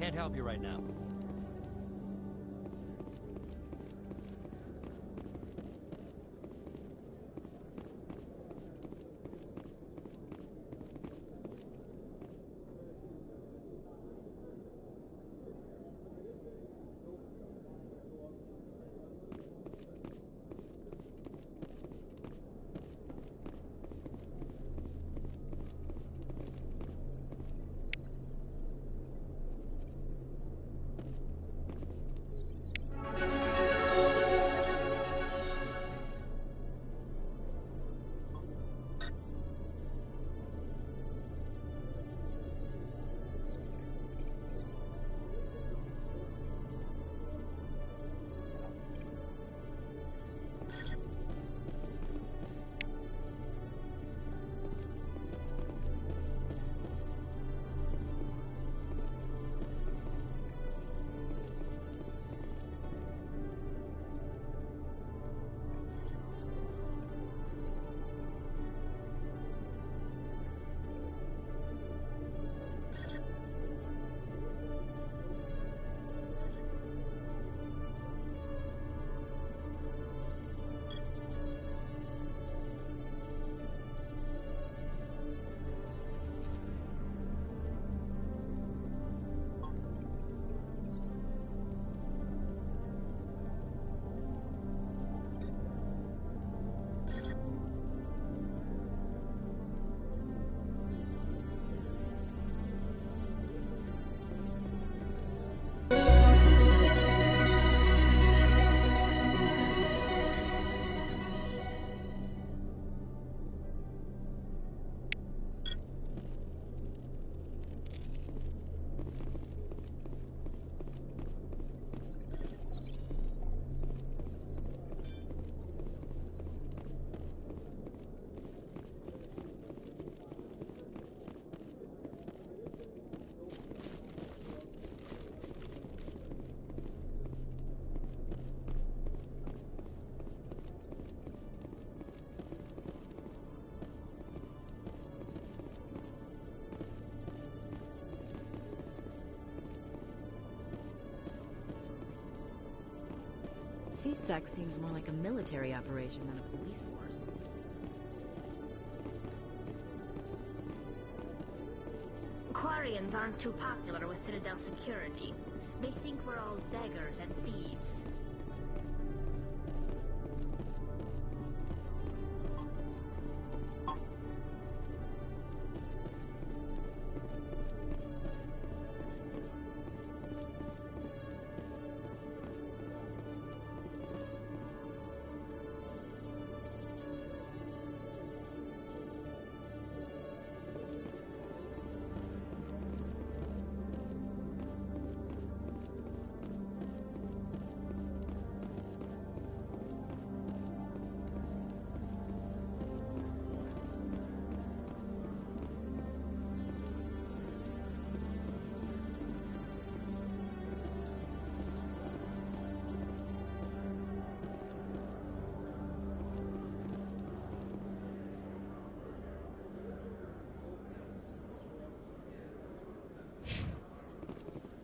Can't help you right now. C-Sec seems more like a military operation than a police force. Quarians aren't too popular with Citadel security. They think we're all beggars and thieves.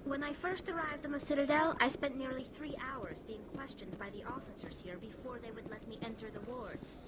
When I first arrived on the Citadel, I spent nearly 3 hours being questioned by the officers here before they would let me enter the wards.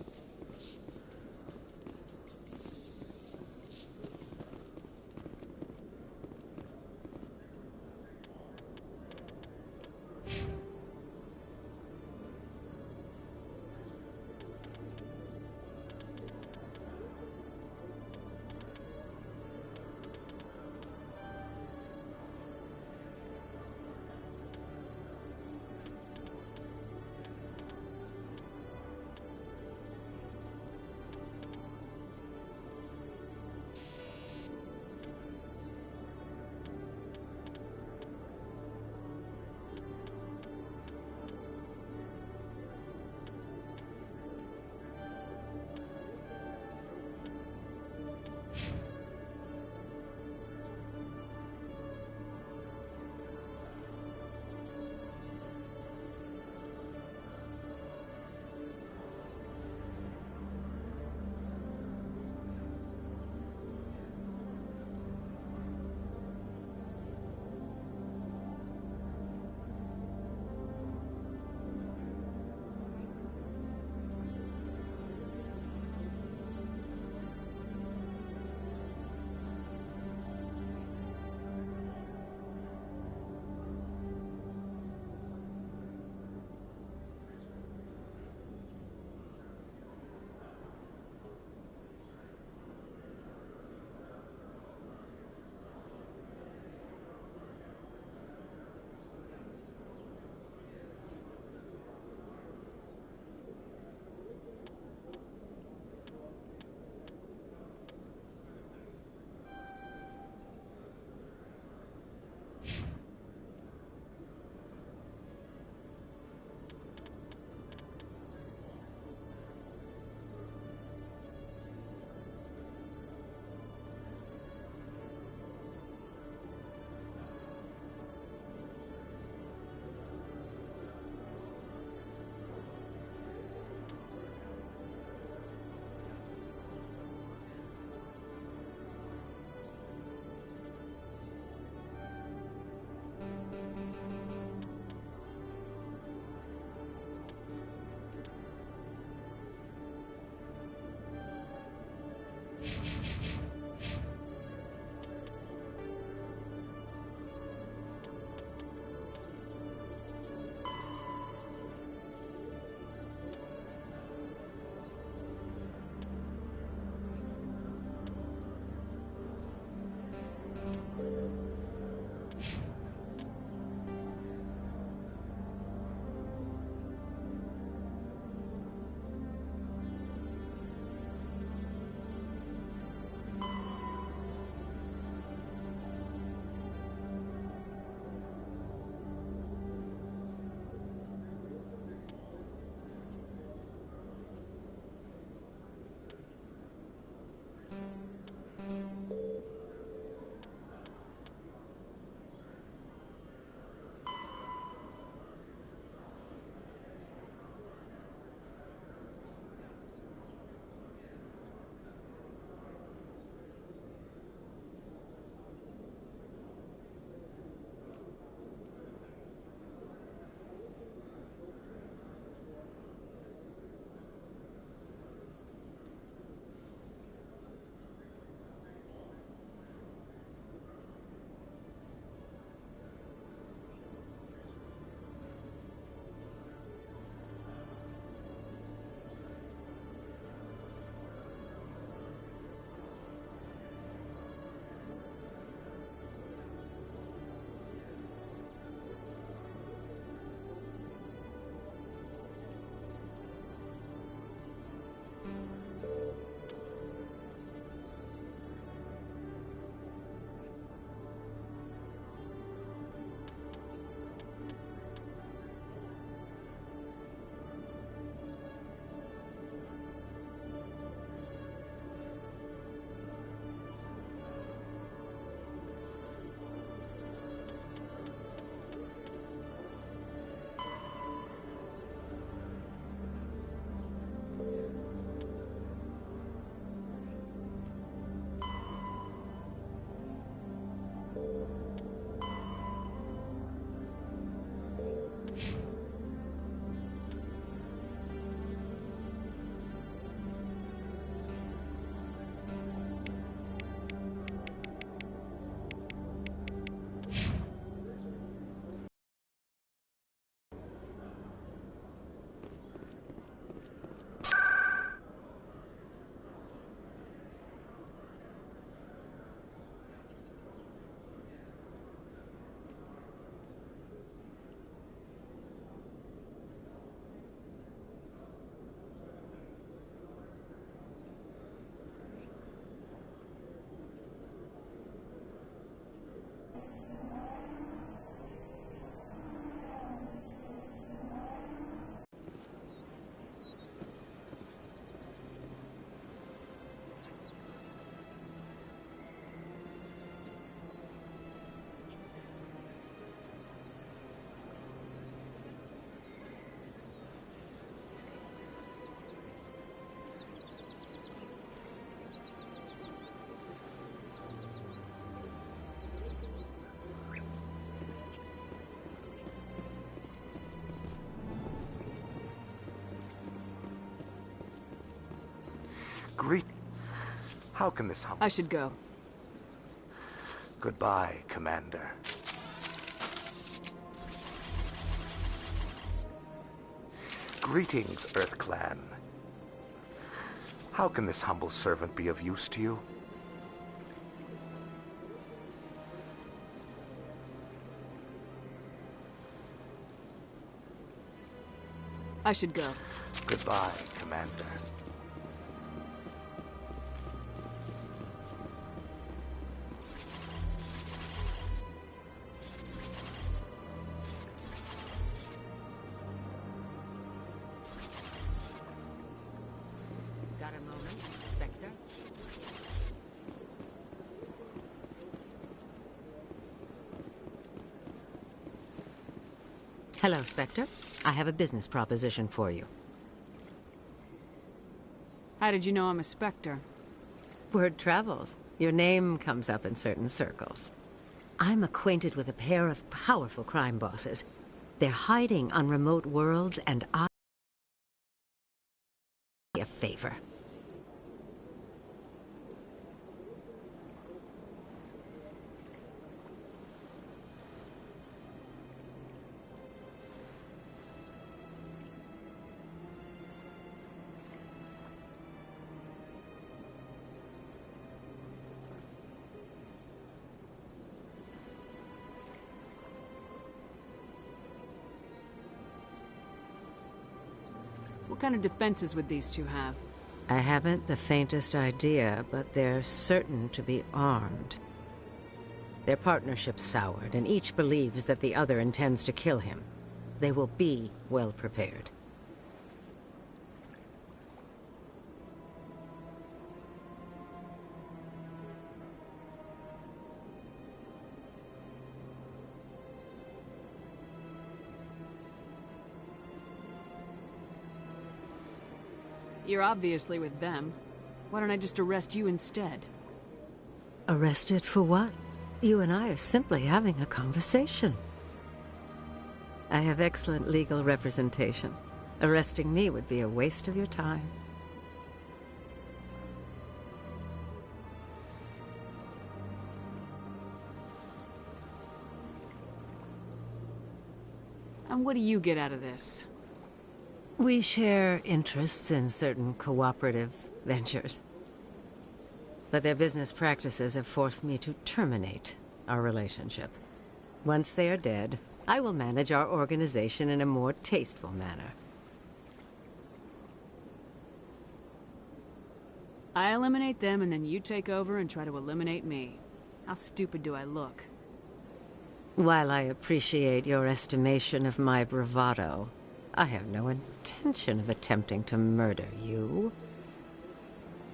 Greet. How can this help? I should go. Goodbye, Commander. Greetings, Earth Clan. How can this humble servant be of use to you? I should go. Goodbye, Commander. Got a moment, Spectre? Hello, Spectre. I have a business proposition for you. How did you know I'm a Spectre? Word travels. Your name comes up in certain circles. I'm acquainted with a pair of powerful crime bosses. They're hiding on remote worlds, and I... a favor. What kind of defenses would these two have? I haven't the faintest idea, but they're certain to be armed. Their partnership's soured, and each believes that the other intends to kill him. They will be well prepared. You're obviously with them. Why don't I just arrest you instead? Arrested for what? You and I are simply having a conversation. I have excellent legal representation. Arresting me would be a waste of your time. And what do you get out of this? We share interests in certain cooperative ventures. But their business practices have forced me to terminate our relationship. Once they are dead, I will manage our organization in a more tasteful manner. I eliminate them and then you take over and try to eliminate me. How stupid do I look? While I appreciate your estimation of my bravado, I have no intention of attempting to murder you.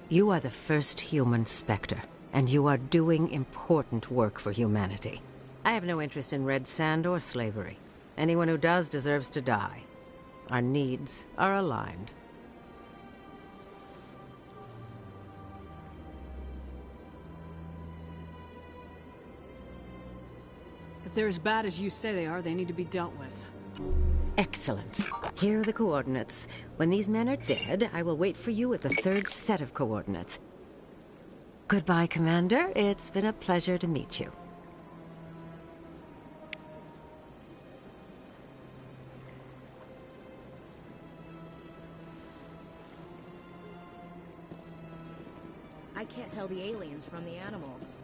You are the first human Spectre, and you are doing important work for humanity. I have no interest in red sand or slavery. Anyone who does deserves to die. Our needs are aligned. If they're as bad as you say they are, they need to be dealt with. Excellent. Here are the coordinates. When these men are dead, I will wait for you at the third set of coordinates. Goodbye, Commander. It's been a pleasure to meet you. I can't tell the aliens from the animals.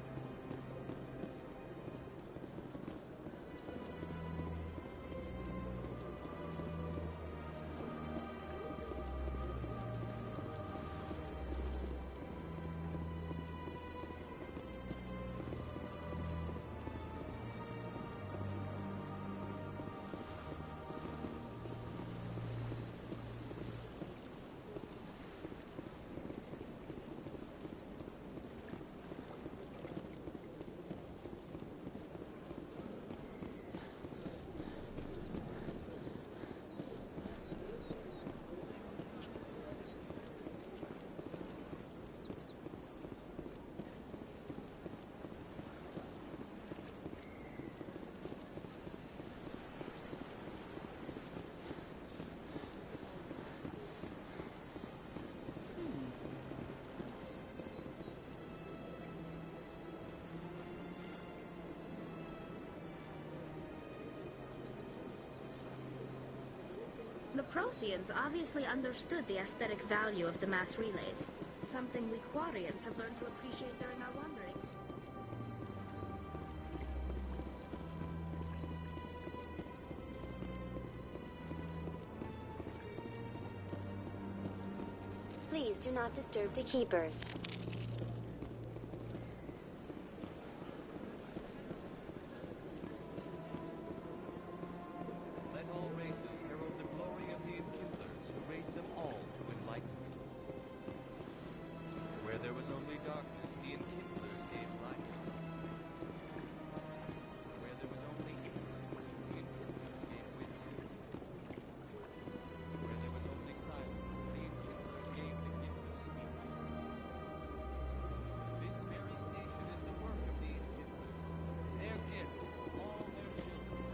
The Protheans obviously understood the aesthetic value of the mass relays. Something we Quarians have learned to appreciate during our wanderings. Please do not disturb the Keepers. Let all races herald the glory of the Enkindlers who raised them all to enlightenment. Where there was only darkness, the Enkindlers gave light. Where there was only ignorance, the Enkindlers gave wisdom. Where there was only silence, the Enkindlers gave the gift of speech. This very station is the work of the Enkindlers, their gift to all their children.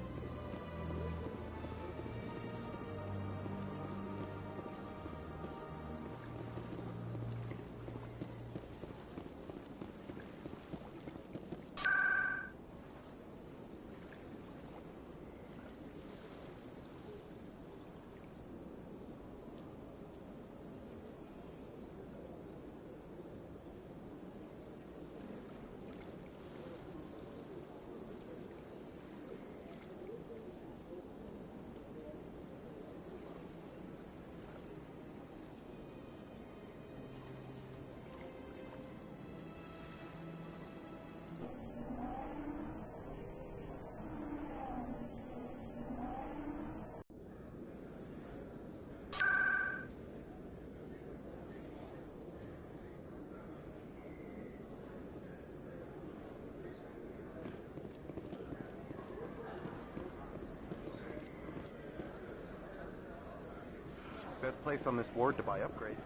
Best place on this ward to buy upgrades.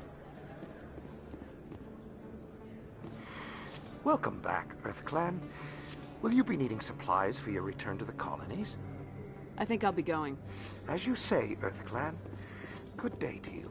Welcome back, EarthClan. Will you be needing supplies for your return to the colonies? I think I'll be going. As you say, EarthClan. Good day to you.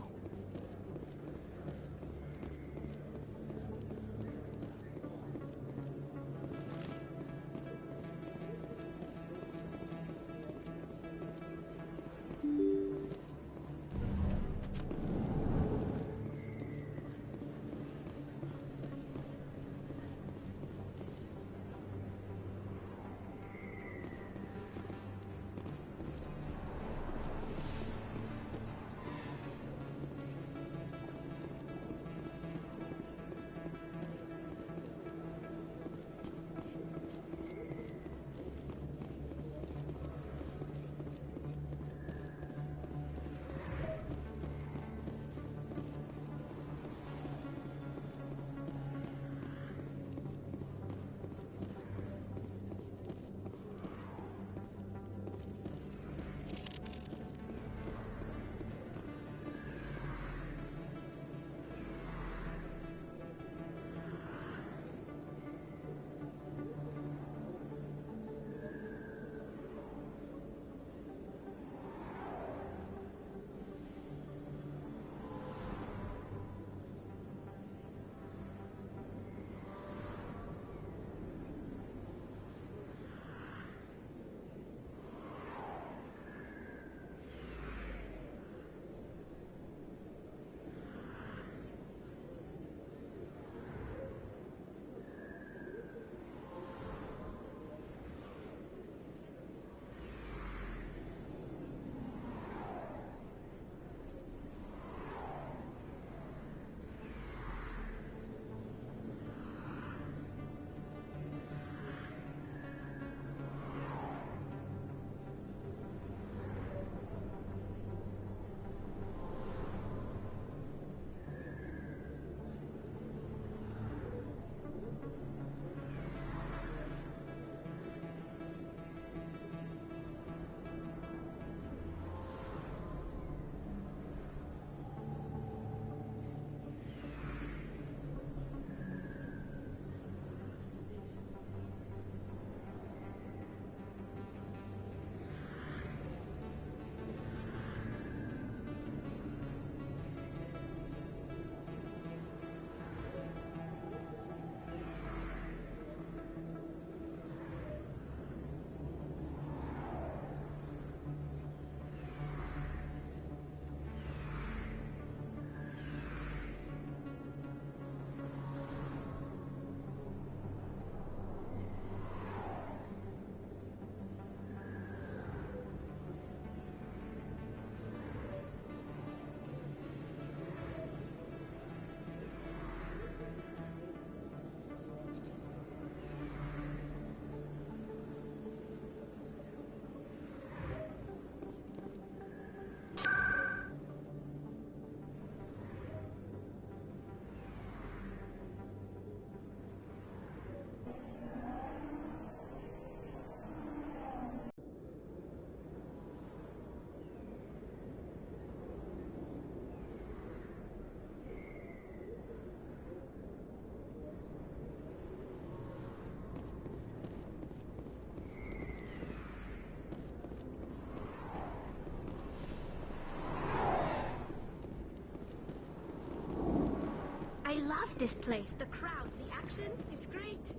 this place. The crowds, the action, it's great.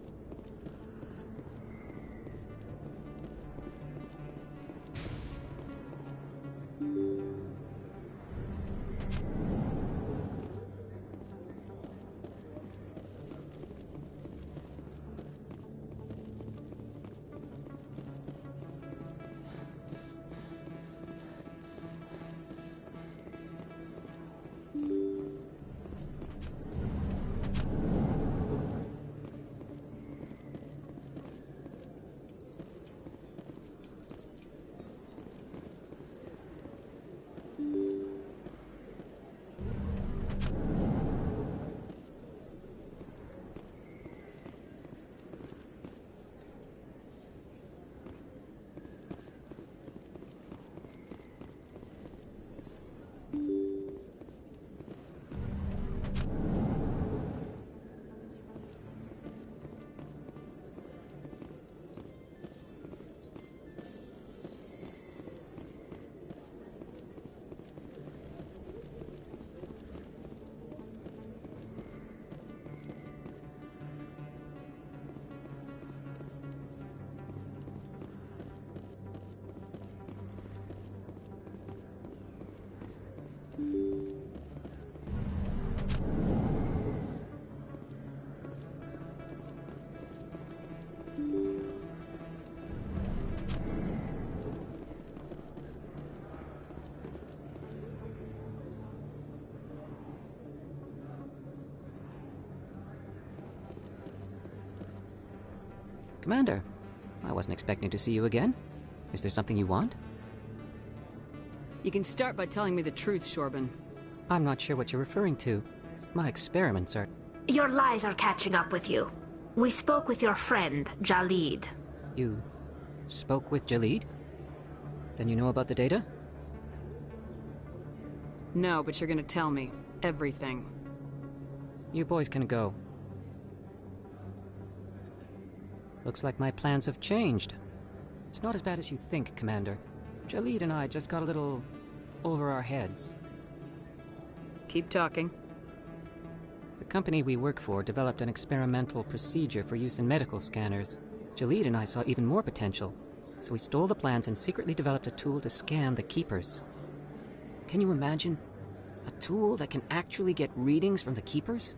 Commander, I wasn't expecting to see you again. Is there something you want? You can start by telling me the truth, Shorban. I'm not sure what you're referring to. My experiments are... Your lies are catching up with you. We spoke with your friend, Jalid. You spoke with Jalid? Then you know about the data? No, but you're gonna tell me. Everything. You boys can go. Looks like my plans have changed. It's not as bad as you think, Commander. Jalid and I just got a little over our heads. Keep talking. The company we work for developed an experimental procedure for use in medical scanners. Jalid and I saw even more potential, so we stole the plans and secretly developed a tool to scan the Keepers. Can you imagine? A tool that can actually get readings from the Keepers?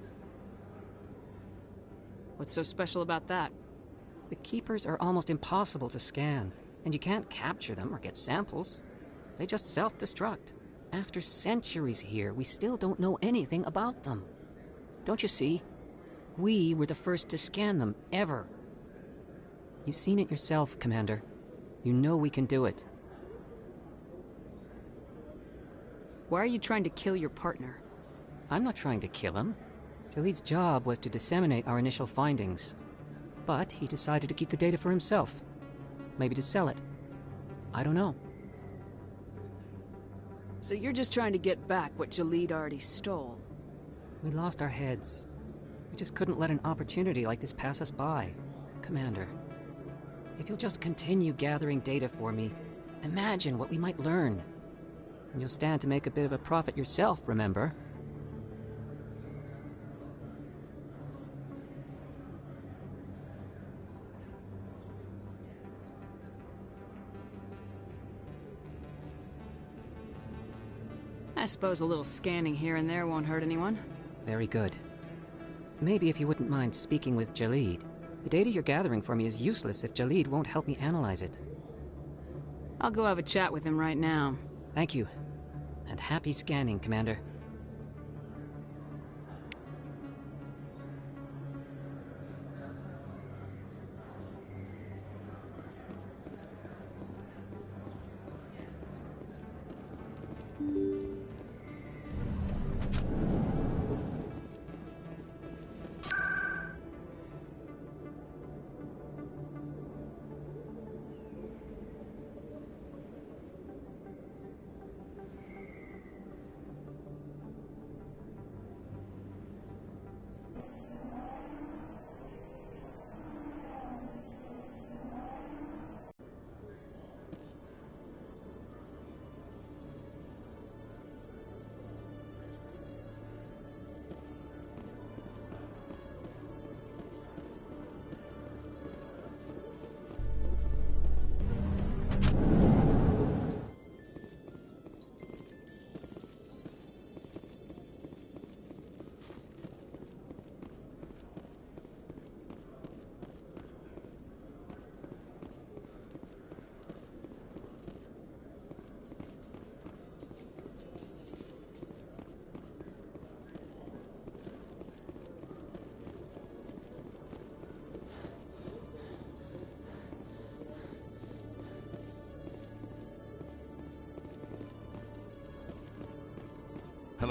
What's so special about that? The Keepers are almost impossible to scan, and you can't capture them or get samples. They just self-destruct. After centuries here, we still don't know anything about them. Don't you see? We were the first to scan them, ever. You've seen it yourself, Commander. You know we can do it. Why are you trying to kill your partner? I'm not trying to kill him. Jalid's job was to disseminate our initial findings. But he decided to keep the data for himself. Maybe to sell it. I don't know. So you're just trying to get back what Jalid already stole? We lost our heads. We just couldn't let an opportunity like this pass us by. Commander, if you'll just continue gathering data for me, imagine what we might learn. And you'll stand to make a bit of a profit yourself, remember? I suppose a little scanning here and there won't hurt anyone. Very good. Maybe if you wouldn't mind speaking with Jalid. The data you're gathering for me is useless if Jalid won't help me analyze it. I'll go have a chat with him right now. Thank you. And happy scanning, Commander.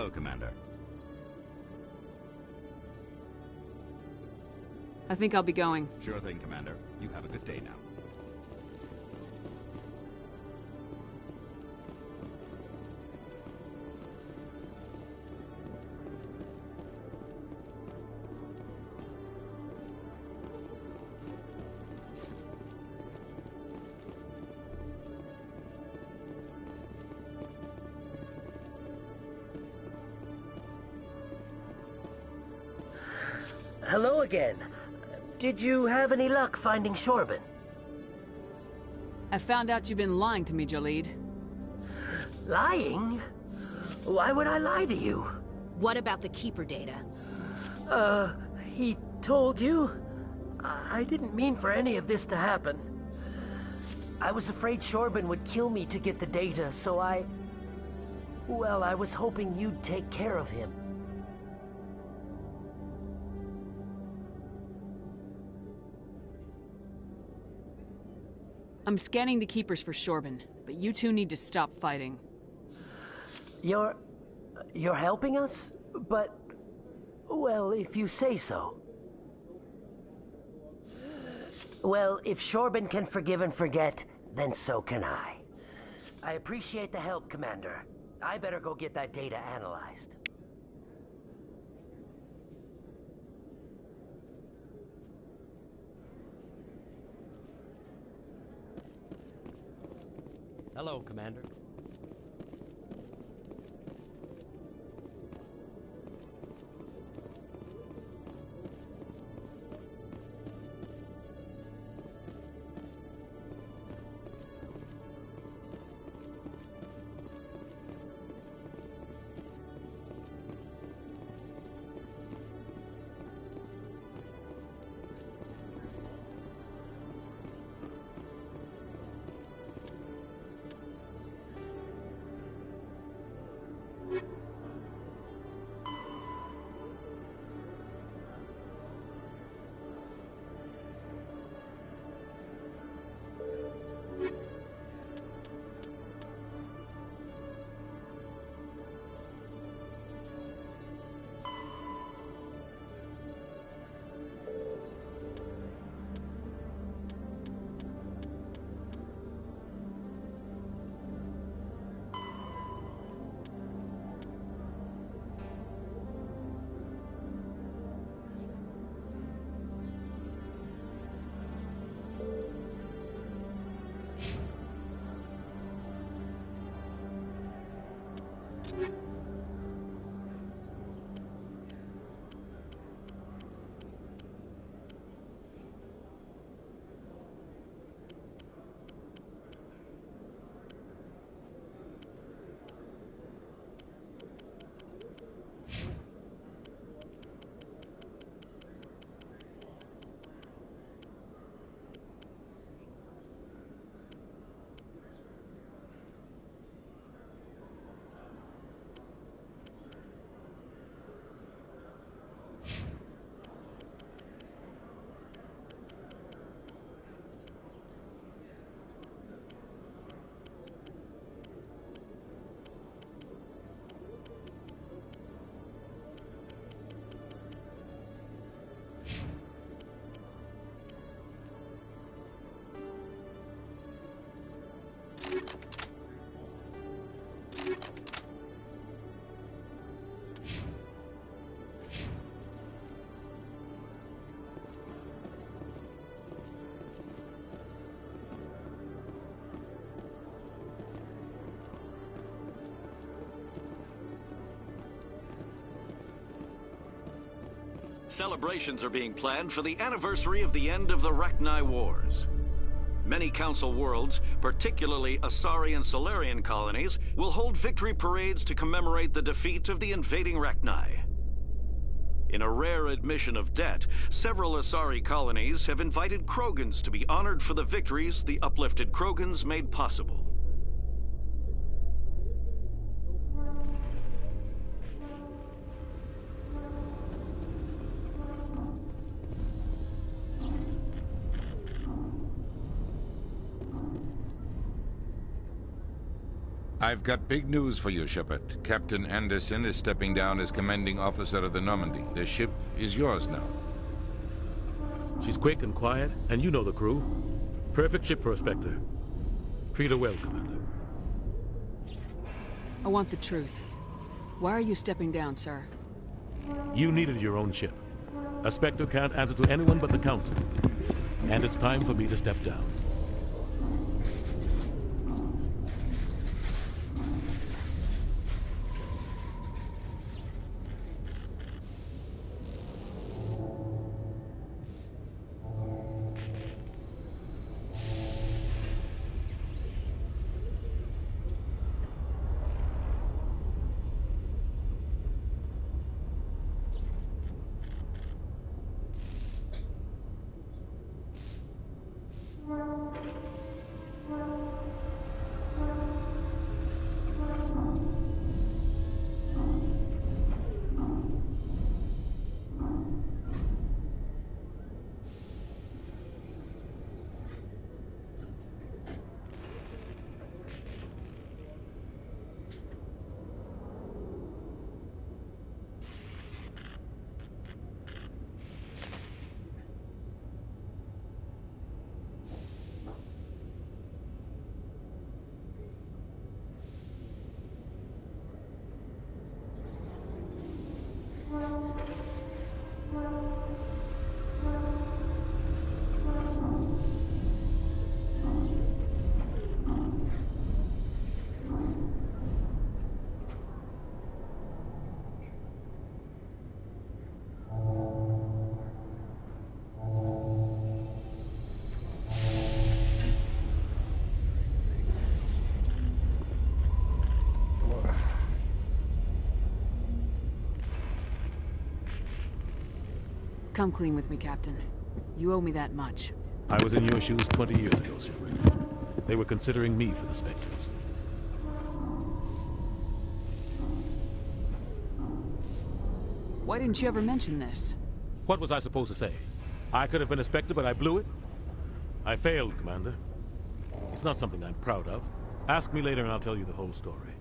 Hello, Commander. I think I'll be going. Sure thing, Commander. You have a good day now. Hello again. Did you have any luck finding Shorben? I found out you've been lying to me, Jaleed. Lying? Why would I lie to you? What about the Keeper data? He told you? I didn't mean for any of this to happen. I was afraid Shorben would kill me to get the data, so well, I was hoping you'd take care of him. I'm scanning the Keepers for Shorben, but you two need to stop fighting. You're helping us? But, well, if you say so. Well, if Shorben can forgive and forget, then so can I. I appreciate the help, Commander. I better go get that data analyzed. Hello, Commander. Celebrations are being planned for the anniversary of the end of the Rachni Wars. Many Council worlds, particularly Asari and Solarian colonies, will hold victory parades to commemorate the defeat of the invading Rachni. In a rare admission of debt, several Asari colonies have invited Krogans to be honored for the victories the uplifted Krogans made possible. I've got big news for you, Shepard. Captain Anderson is stepping down as commanding officer of the Normandy. The ship is yours now. She's quick and quiet, and you know the crew. Perfect ship for a Spectre. Treat her well, Commander. I want the truth. Why are you stepping down, sir? You needed your own ship. A Spectre can't answer to anyone but the Council. And it's time for me to step down. Come clean with me, Captain. You owe me that much. I was in your shoes 20 years ago, Shepard. They were considering me for the Spectres. Why didn't you ever mention this? What was I supposed to say? I could have been a Spectre, but I blew it? I failed, Commander. It's not something I'm proud of. Ask me later and I'll tell you the whole story.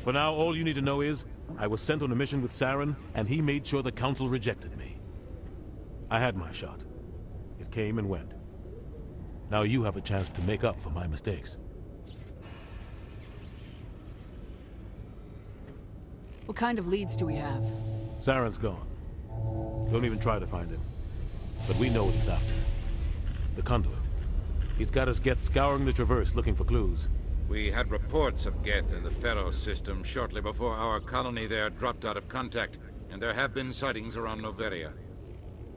For now, all you need to know is, I was sent on a mission with Saren, and he made sure the Council rejected me. I had my shot. It came and went. Now you have a chance to make up for my mistakes. What kind of leads do we have? Saren's gone. Don't even try to find him. But we know what he's after. The Conduit. He's got us Geth scouring the Traverse looking for clues. We had reports of Geth in the Pharaoh system shortly before our colony there dropped out of contact, and there have been sightings around Noveria.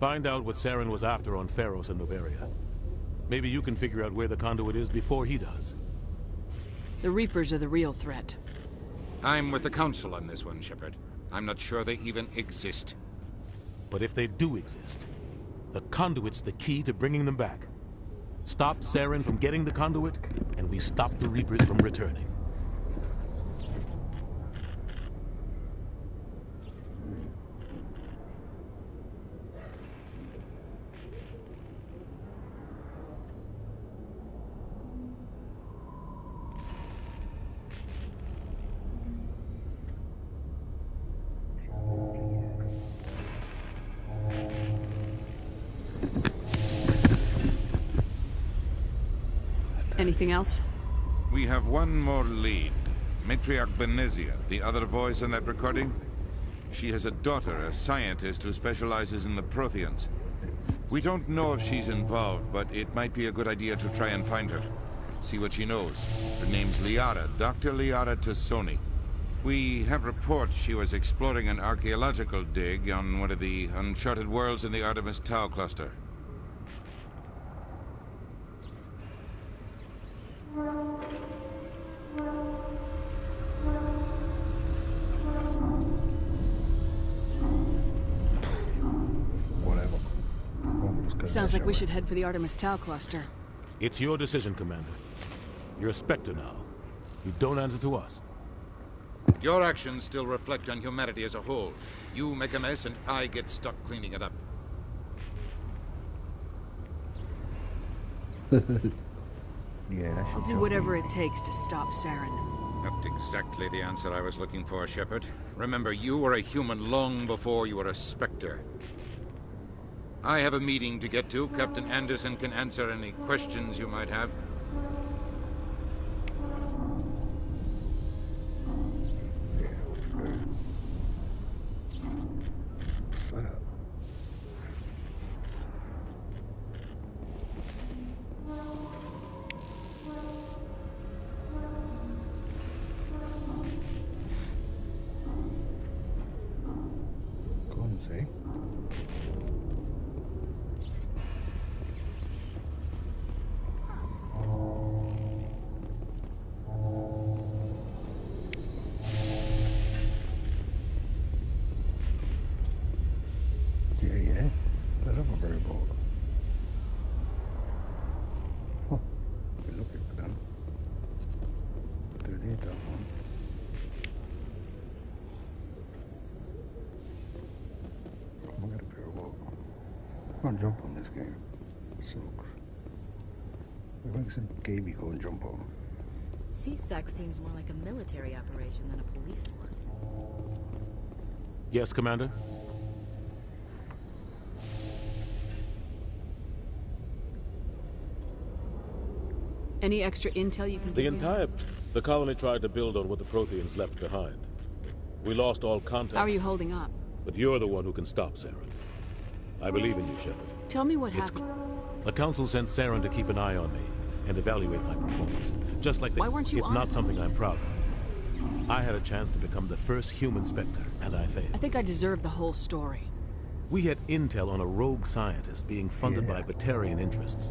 Find out what Saren was after on Pharos and Noveria. Maybe you can figure out where the Conduit is before he does. The Reapers are the real threat. I'm with the Council on this one, Shepard. I'm not sure they even exist. But if they do exist, the Conduit's the key to bringing them back. Stop Saren from getting the Conduit, and we stop the Reapers from returning. Anything else? We have one more lead. Matriarch Benezia, the other voice in that recording. She has a daughter, a scientist who specializes in the Protheans. We don't know if she's involved, but it might be a good idea to try and find her. See what she knows. Her name's Liara, Dr. Liara Tassoni. We have reports she was exploring an archaeological dig on one of the uncharted worlds in the Artemis Tau cluster. Sounds like we should head for the Artemis Tau cluster. It's your decision, Commander. You're a Spectre now. You don't answer to us. Your actions still reflect on humanity as a whole. You make a mess and I get stuck cleaning it up. Yeah, I'll do whatever it takes to stop Saren. Not exactly the answer I was looking for, Shepard. Remember, you were a human long before you were a Spectre. I have a meeting to get to. Captain Anderson can answer any questions you might have. See? Yeah. That is a very bold. Huh. We're looking for them. Do need that one. I got a pair of walk. I can't jump on this game. It sucks. It makes a game you go and jump on. C-Sec seems more like a military operation than a police force. Yes, Commander? Any extra intel you can give me? The colony tried to build on what the Protheans left behind. We lost all contact. How are you holding up? But you're the one who can stop Saren. I believe in you, Shepard. Tell me what happened. The Council sent Saren to keep an eye on me and evaluate my performance. Just like Why weren't you It's not honest? something I'm proud of. I had a chance to become the first human Spectre, and I failed. I think I deserve the whole story. We had intel on a rogue scientist being funded by Batarian interests.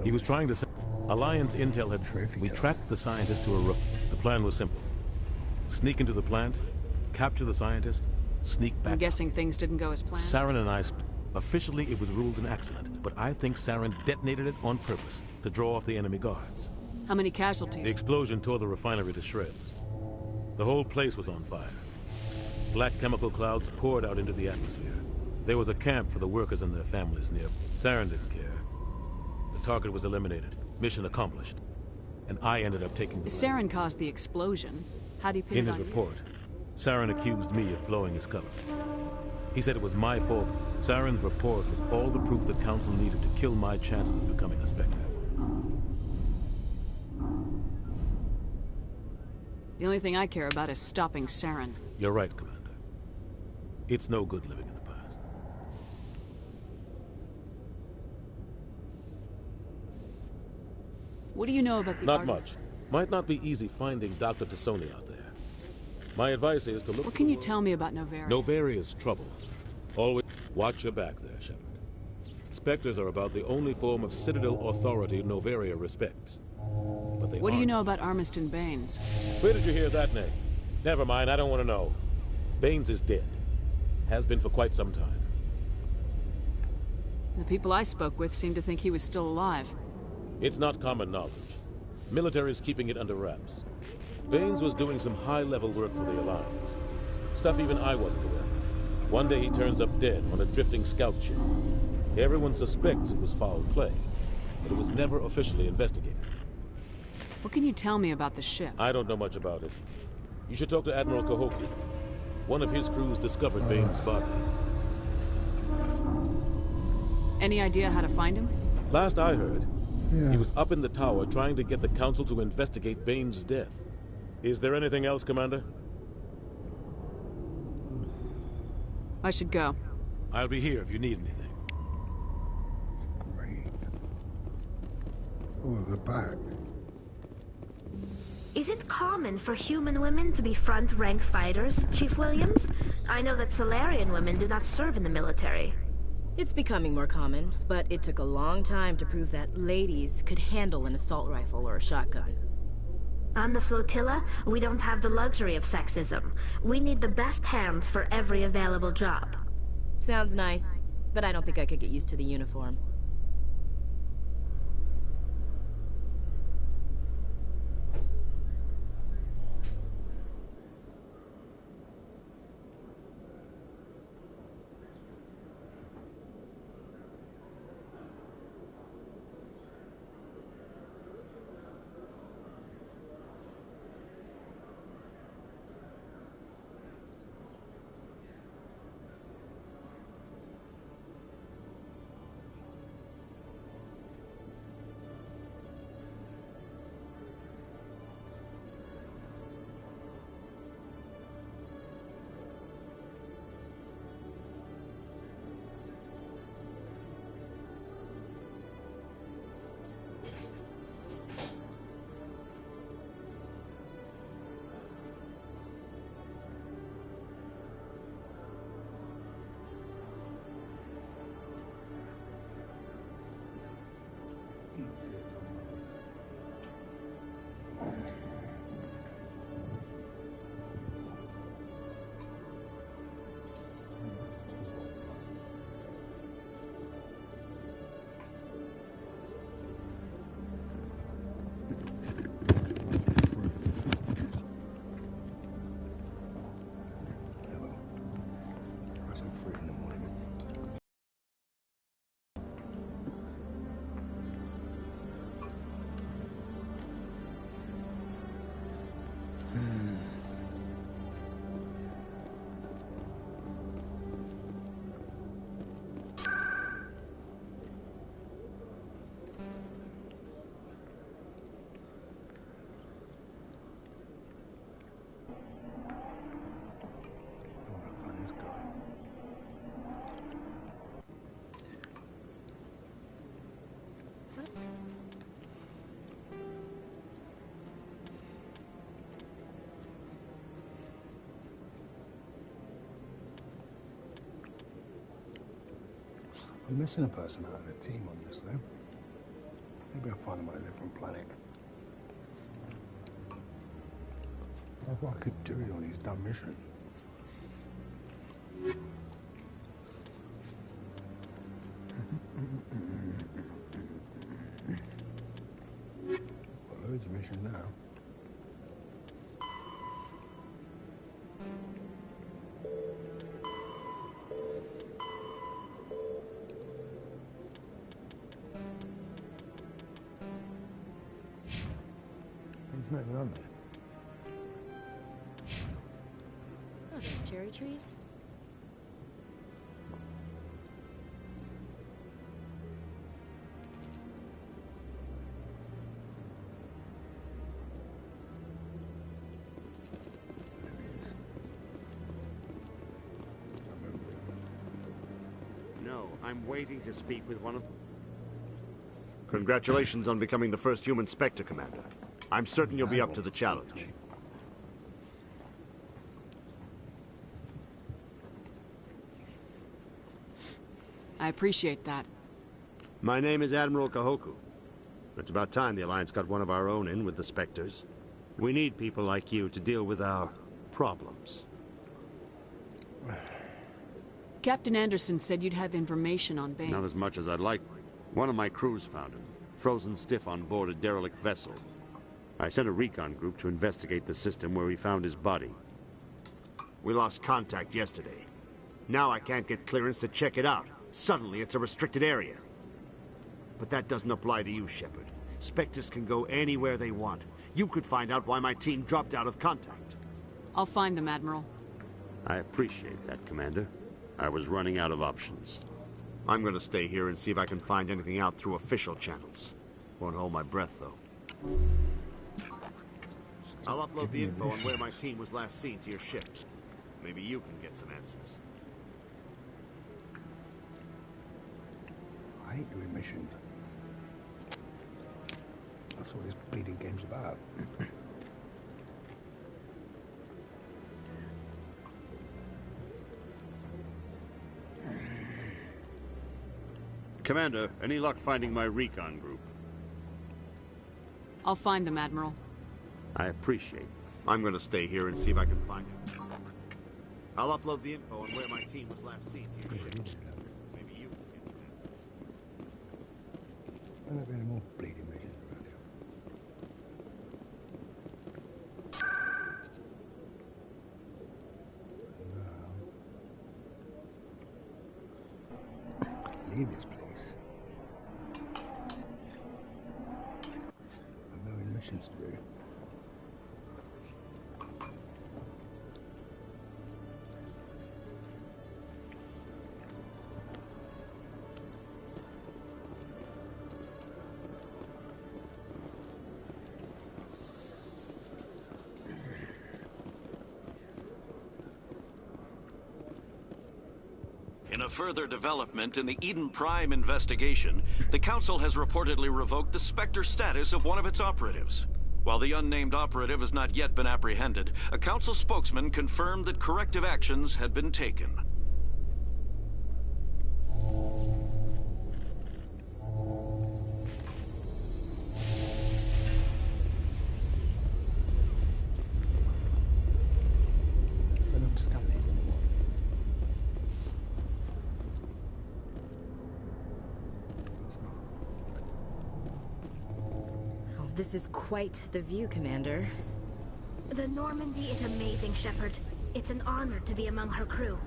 He was trying to... Alliance intel had... We tracked the scientist to a... The plan was simple. Sneak into the plant, capture the scientist, sneak back. I'm guessing things didn't go as planned. Saren and I... Officially, it was ruled an accident, but I think Saren detonated it on purpose to draw off the enemy guards. How many casualties? The explosion tore the refinery to shreds. The whole place was on fire. Black chemical clouds poured out into the atmosphere. There was a camp for the workers and their families near. Saren didn't care. The target was eliminated. Mission accomplished. And I ended up taking the blame. Saren caused the explosion. How'd he pin In it his on you? report, Saren accused me of blowing his cover. He said it was my fault. Saren's report was all the proof the Council needed to kill my chances of becoming a Spectre. The only thing I care about is stopping Saren. You're right, Commander. It's no good living in the past. What do you know about the Not artist? much. Might not be easy finding Dr. Tassoni out there. My advice is to look... What can you tell me about Noveria? Novaria's trouble. Always watch your back there, Shepard. Spectres are about the only form of Citadel authority Noveria respects. But they What do you aren't. know about Armiston Baines? Where did you hear that name? Never mind, I don't want to know. Baines is dead. Has been for quite some time. The people I spoke with seemed to think he was still alive. It's not common knowledge. Military's keeping it under wraps. Baines was doing some high-level work for the Alliance. Stuff even I wasn't aware of. One day he turns up dead on a drifting scout ship. Everyone suspects it was foul play, but it was never officially investigated. What can you tell me about the ship? I don't know much about it. You should talk to Admiral Kahoku. One of his crews discovered Baines' body. Any idea how to find him? Last I heard, he was up in the tower trying to get the Council to investigate Baines' death. Is there anything else, Commander? I should go. I'll be here if you need anything. Great. Oh, we're back. Is it common for human women to be front-rank fighters, Chief Williams? I know that Solarian women do not serve in the military. It's becoming more common, but it took a long time to prove that ladies could handle an assault rifle or a shotgun. On the flotilla, we don't have the luxury of sexism. We need the best hands for every available job. Sounds nice, but I don't think I could get used to the uniform. I'm missing a person out of the team on this, though. Maybe I'll find them on a different planet. What I could do on these dumb missions. Got loads of missions now. There's nothing on there. Oh, those cherry trees? No, I'm waiting to speak with one of... Congratulations on becoming the first human Spectre, Commander. I'm certain you'll be up to the challenge. I appreciate that. My name is Admiral Kahoku. It's about time the Alliance got one of our own in with the Spectres. We need people like you to deal with our problems. Captain Anderson said you'd have information on Baines. Not as much as I'd like. One of my crews found him, frozen stiff on board a derelict vessel. I sent a recon group to investigate the system where we found his body. We lost contact yesterday. Now I can't get clearance to check it out. Suddenly it's a restricted area. But that doesn't apply to you, Shepard. Spectres can go anywhere they want. You could find out why my team dropped out of contact. I'll find them, Admiral. I appreciate that, Commander. I was running out of options. I'm gonna stay here and see if I can find anything out through official channels. Won't hold my breath, though. I'll upload the info on where my team was last seen to your ship. Maybe you can get some answers. I hate doing missions. That's what this bleeding game's about. Commander, any luck finding my recon group? I'll find them, Admiral. I appreciate it. I'm gonna stay here and see if I can find him. I'll upload the info on where my team was last seen to your ship. Maybe you can get some answers. I don't have any more bleeding missions around here. Leave this place. I've no missions to do. In a further development in the Eden Prime investigation, the Council has reportedly revoked the Spectre status of one of its operatives. While the unnamed operative has not yet been apprehended, a Council spokesman confirmed that corrective actions had been taken. This is quite the view, Commander. The Normandy is amazing, Shepard. It's an honor to be among her crew.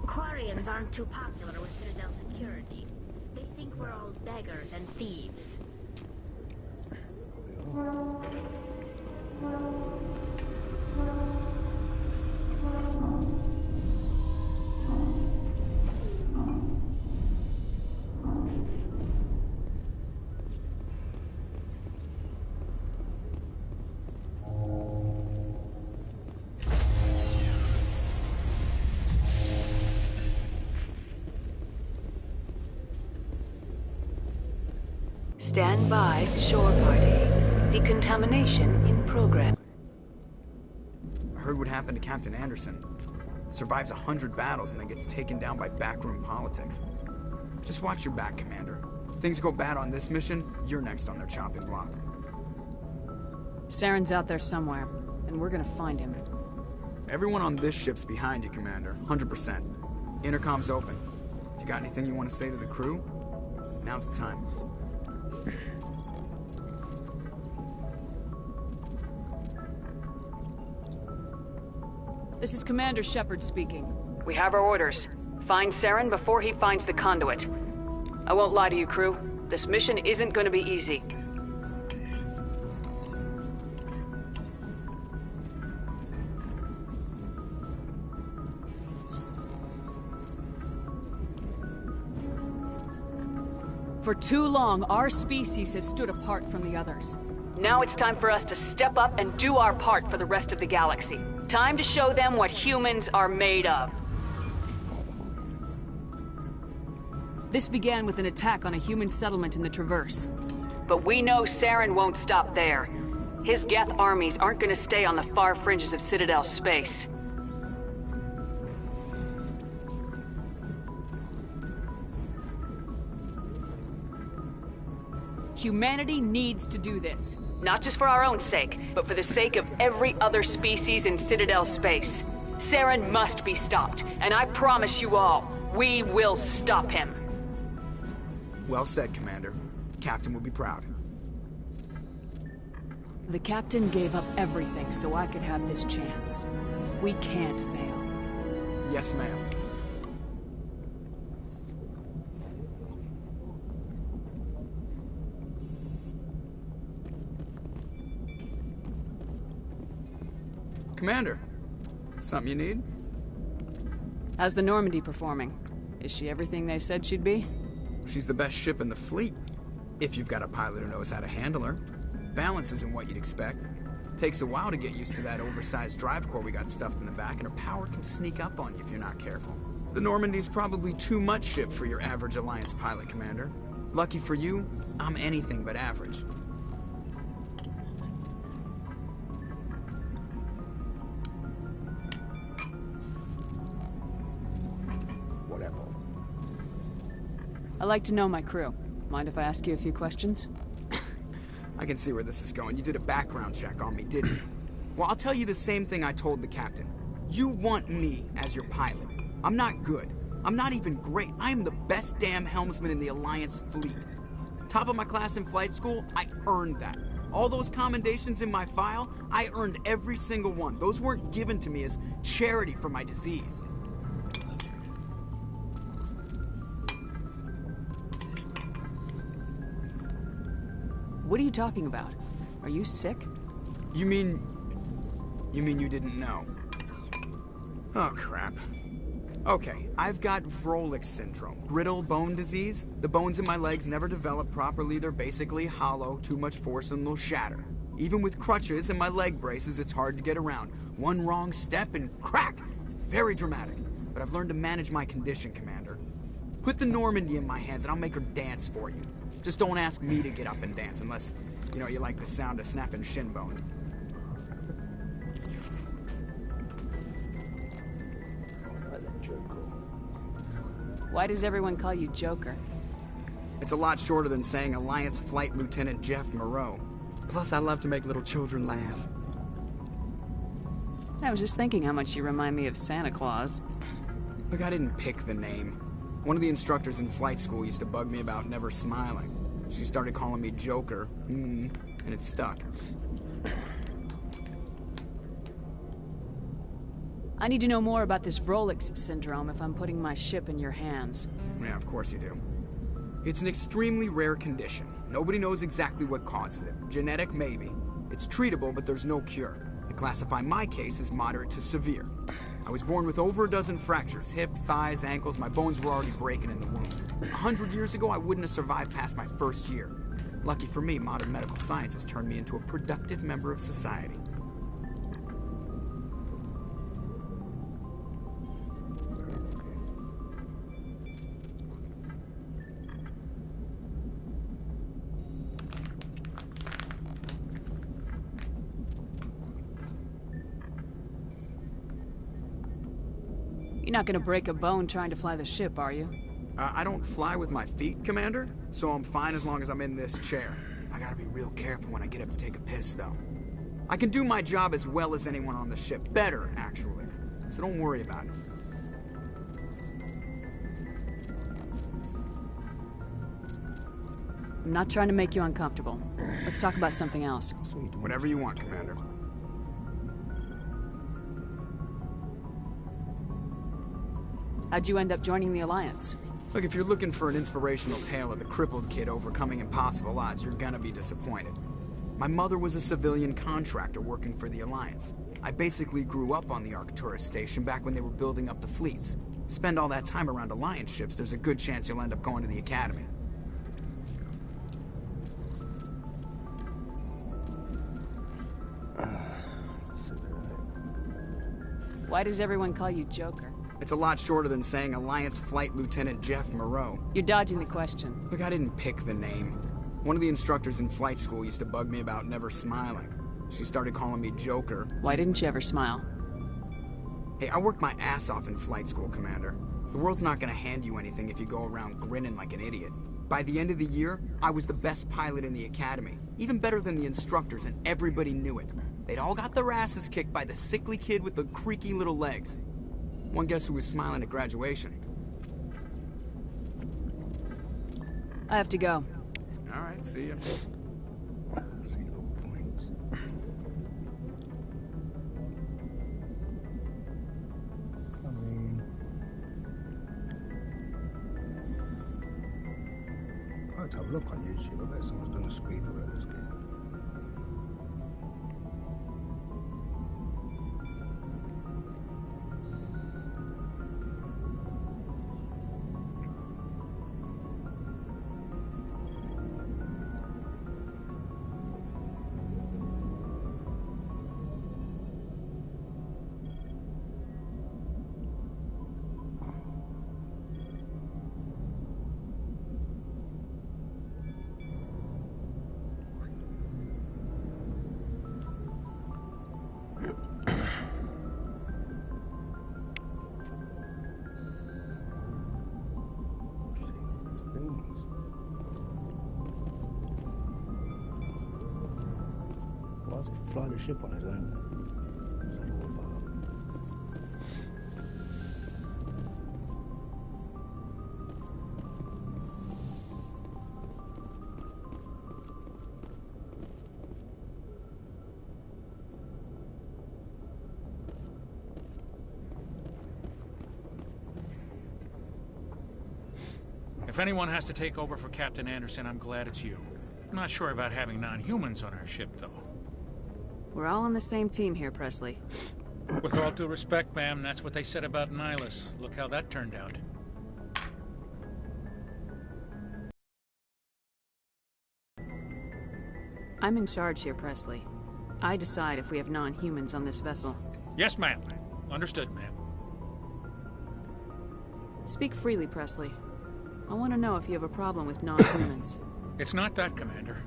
Quarians aren't too popular with Citadel security. They think we're all beggars and thieves. Stand by, shore party. Decontamination in progress. I heard what happened to Captain Anderson. survives 100 battles and then gets taken down by backroom politics. Just watch your back, Commander. If things go bad on this mission, you're next on their chopping block. Saren's out there somewhere, and we're gonna find him. Everyone on this ship's behind you, Commander. 100%. Intercom's open. If you got anything you want to say to the crew, now's the time. This is Commander Shepard speaking. We have our orders. Find Saren before he finds the conduit. I won't lie to you, crew. This mission isn't going to be easy. For too long, our species has stood apart from the others. Now it's time for us to step up and do our part for the rest of the galaxy. Time to show them what humans are made of. This began with an attack on a human settlement in the Traverse. But we know Saren won't stop there. His Geth armies aren't going to stay on the far fringes of Citadel space. Humanity needs to do this. Not just for our own sake, but for the sake of every other species in Citadel space. Saren must be stopped, and I promise you all, we will stop him. Well said, Commander. Captain will be proud. The Captain gave up everything so I could have this chance. We can't fail. Yes, ma'am. Commander, something you need? How's the Normandy performing? Is she everything they said she'd be? She's the best ship in the fleet, if you've got a pilot who knows how to handle her. Balance isn't what you'd expect. Takes a while to get used to that oversized drive core we got stuffed in the back, and her power can sneak up on you if you're not careful. The Normandy's probably too much ship for your average Alliance pilot, Commander. Lucky for you, I'm anything but average. I like to know my crew. Mind if I ask you a few questions? I can see where this is going. You did a background check on me, didn't you? Well, I'll tell you the same thing I told the captain. You want me as your pilot. I'm not good. I'm not even great. I am the best damn helmsman in the Alliance fleet. Top of my class in flight school, I earned that. All those commendations in my file, I earned every single one. Those weren't given to me as charity for my disease. What are you talking about? Are you sick? You mean you didn't know? Oh, crap. Okay, I've got Vrolik syndrome, brittle bone disease. The bones in my legs never develop properly. They're basically hollow, too much force and they'll shatter. Even with crutches and my leg braces, it's hard to get around. One wrong step and crack! It's very dramatic. But I've learned to manage my condition, Commander. Put the Normandy in my hands and I'll make her dance for you. Just don't ask me to get up and dance unless, you like the sound of snapping shin bones. Why does everyone call you Joker? It's a lot shorter than saying Alliance Flight Lieutenant Jeff Moreau. Plus, I love to make little children laugh. I was just thinking how much you remind me of Santa Claus. Look, I didn't pick the name. One of the instructors in flight school used to bug me about never smiling. She started calling me Joker, and it stuck. I need to know more about this Vrolik syndrome if I'm putting my ship in your hands. Yeah, of course you do. It's an extremely rare condition. Nobody knows exactly what causes it. Genetic, maybe. It's treatable, but there's no cure. They classify my case as moderate to severe. I was born with over a dozen fractures, hip, thighs, ankles. My bones were already breaking in the womb. 100 years ago, I wouldn't have survived past my first year. Lucky for me, modern medical science has turned me into a productive member of society. You're not gonna break a bone trying to fly the ship, are you? I don't fly with my feet, Commander, so I'm fine as long as I'm in this chair. I gotta be real careful when I get up to take a piss, though. I can do my job as well as anyone on the ship. Better, actually. So don't worry about it. I'm not trying to make you uncomfortable. Let's talk about something else. Whatever you want, Commander. How'd you end up joining the Alliance? Look, if you're looking for an inspirational tale of the crippled kid overcoming impossible odds, you're gonna be disappointed. My mother was a civilian contractor working for the Alliance. I basically grew up on the Arcturus station back when they were building up the fleets. Spend all that time around Alliance ships, there's a good chance you'll end up going to the Academy. Why does everyone call you Joker? It's a lot shorter than saying Alliance Flight Lieutenant Jeff Moreau. You're dodging the question. Look, I didn't pick the name. One of the instructors in flight school used to bug me about never smiling. She started calling me Joker. Why didn't you ever smile? Hey, I worked my ass off in flight school, Commander. The world's not gonna hand you anything if you go around grinning like an idiot. By the end of the year, I was the best pilot in the Academy. Even better than the instructors, and everybody knew it. They'd all got their asses kicked by the sickly kid with the creaky little legs. One guess who was smiling at graduation? I have to go. All right, see ya. I'd have a look on YouTube. I bet someone's done a speedrun of this game. Why does he fly the ship on his own? What's that all about? If anyone has to take over for Captain Anderson, I'm glad it's you. I'm not sure about having non-humans on our ship, though. We're all on the same team here, Presley. With all due respect, ma'am, that's what they said about Nihilus. Look how that turned out. I'm in charge here, Presley. I decide if we have non-humans on this vessel. Yes, ma'am. Understood, ma'am. Speak freely, Presley. I want to know if you have a problem with non-humans. It's not that, Commander.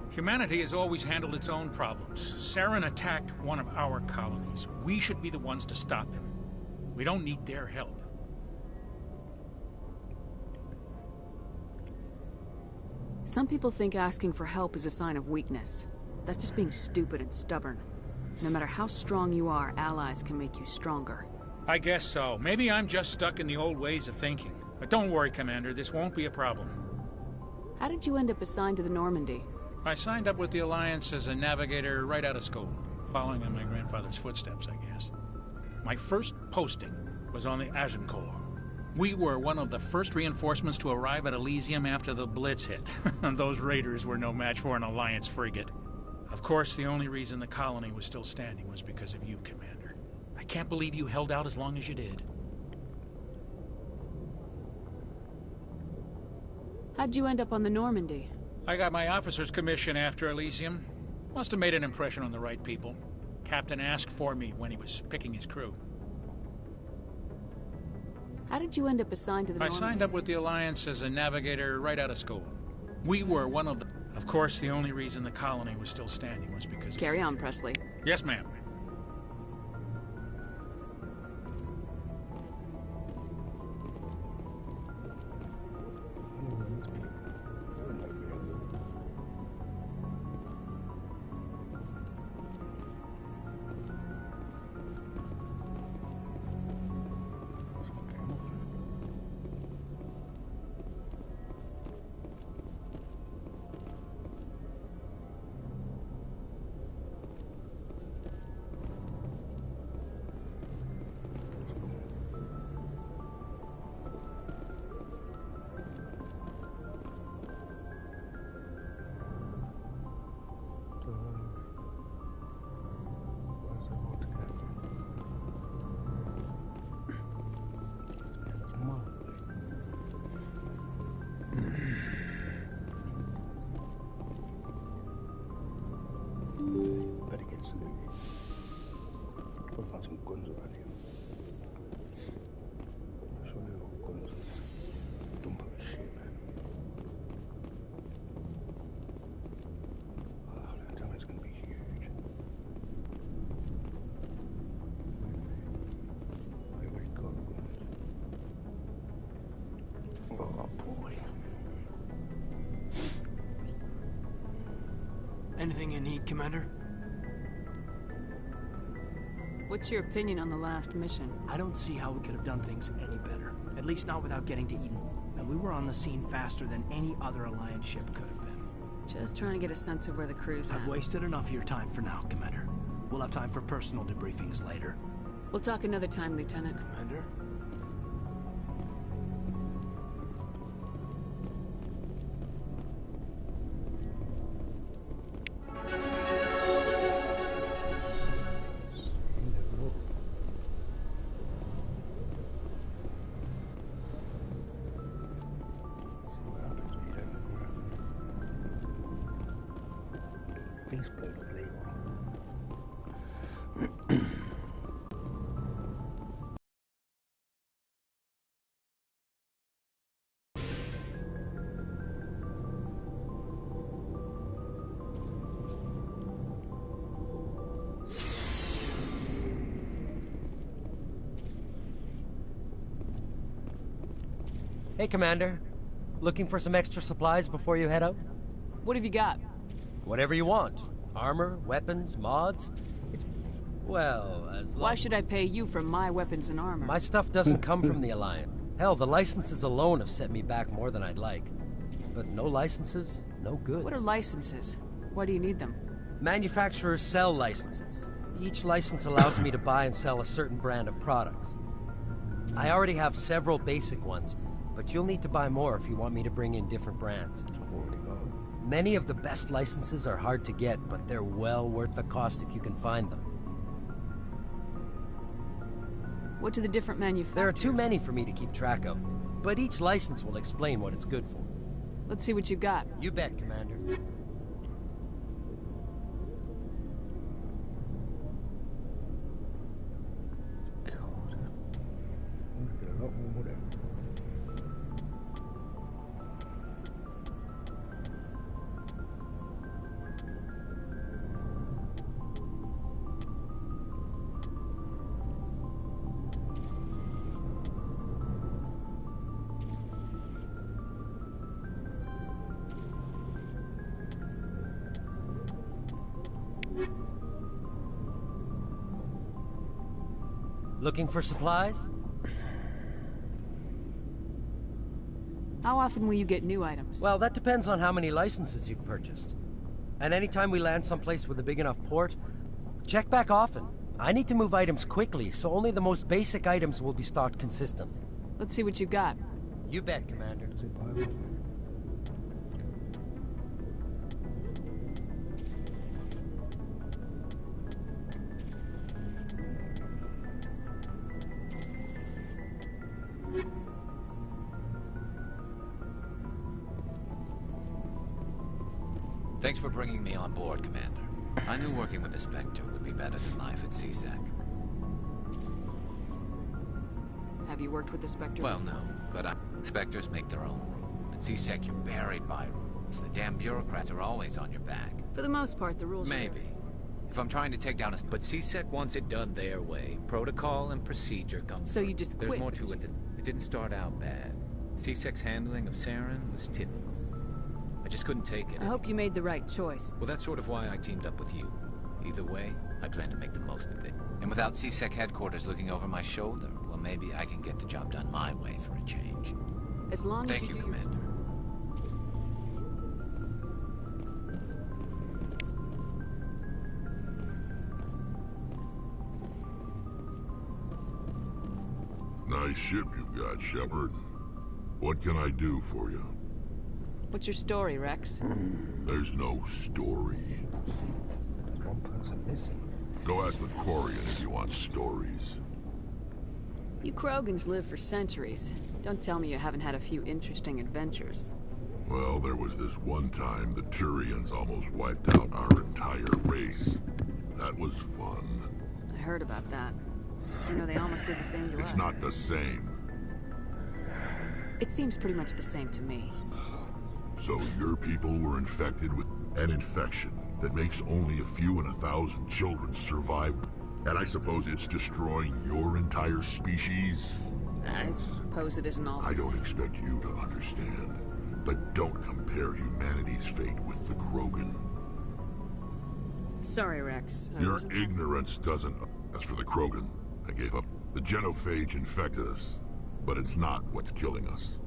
Humanity has always handled its own problems. Saren attacked one of our colonies. We should be the ones to stop him. We don't need their help. Some people think asking for help is a sign of weakness. That's just being stupid and stubborn. No matter how strong you are, allies can make you stronger. I guess so. Maybe I'm just stuck in the old ways of thinking. But don't worry, Commander. This won't be a problem. How did you end up assigned to the Normandy? I signed up with the Alliance as a navigator right out of school, following in my grandfather's footsteps, I guess. My first posting was on the Agincourt. We were one of the first reinforcements to arrive at Elysium after the Blitz hit. Those raiders were no match for an Alliance frigate. Of course, the only reason the colony was still standing was because of you, Commander. I can't believe you held out as long as you did. How'd you end up on the Normandy? I got my officer's commission after Elysium. Must have made an impression on the right people. Captain asked for me when he was picking his crew. How did you end up assigned to the Normandy? I signed up with the Alliance as a navigator right out of school. We were one of the... Of course, the only reason the colony was still standing was because... Carry on, Presley. Yes, ma'am. Better get saluted. Gotta find some guns around here. I'm sure they've got guns. Dump of shit, man. Oh, that damage is gonna be huge. I already got guns. Oh boy. Anything you need, Commander? What's your opinion on the last mission? I don't see how we could have done things any better. At least not without getting to Eden. And we were on the scene faster than any other Alliance ship could have been. Just trying to get a sense of where the crew's at. I've wasted enough of your time for now, Commander. We'll have time for personal debriefings later. We'll talk another time, Lieutenant. Commander? Hey, Commander. Looking for some extra supplies before you head out? What have you got? Whatever you want. Armor, weapons, mods. It's... well, as long... Why should I pay you for my weapons and armor? My stuff doesn't come from the Alliance. Hell, the licenses alone have set me back more than I'd like. But no licenses, no goods. What are licenses? Why do you need them? Manufacturers sell licenses. Each license allows me to buy and sell a certain brand of products. I already have several basic ones, but you'll need to buy more if you want me to bring in different brands. Many of the best licenses are hard to get, but they're well worth the cost if you can find them. What do the different manufacturers... There are too many for me to keep track of, but each license will explain what it's good for. Let's see what you got. You bet, Commander. A lot more money. Looking for supplies? How often will you get new items? Well, that depends on how many licenses you've purchased. And anytime we land someplace with a big enough port, check back often. I need to move items quickly, so only the most basic items will be stocked consistently. Let's see what you got. You bet, Commander. Thanks for bringing me on board, Commander. I knew working with the Spectre would be better than life at CSEC. Have you worked with the Spectre? Well, no, but Spectres make their own rules. At CSEC, you're buried by rules. The damn bureaucrats are always on your back. For the most part, the rules Maybe. If I'm trying to take down a... But CSEC wants it done their way. Protocol and procedure comes So first. you just quit? There's more to it. It didn't start out bad. CSEC's handling of Saren was typical. I just couldn't take it. I hope you made the right choice. Well, that's sort of why I teamed up with you. Either way, I plan to make the most of it. And without CSEC headquarters looking over my shoulder, well, maybe I can get the job done my way for a change. As long as Thank you, Commander. Nice ship you've got, Shepard. What can I do for you? What's your story, Rex? There's no story. There's one person missing. Go ask the Quarian if you want stories. You Krogans live for centuries. Don't tell me you haven't had a few interesting adventures. Well, there was this one time the Turians almost wiped out our entire race. That was fun. I heard about that. You know, they almost did the same to us. It's not the same. It seems pretty much the same to me. So your people were infected with an infection that makes only a few in 1,000 children survive, and I suppose it's destroying your entire species? I suppose it isn't all. I don't expect you to understand, but don't compare humanity's fate with the Krogan. Sorry, Rex. Your ignorance doesn't... As for the Krogan, I gave up. The genophage infected us, but it's not what's killing us.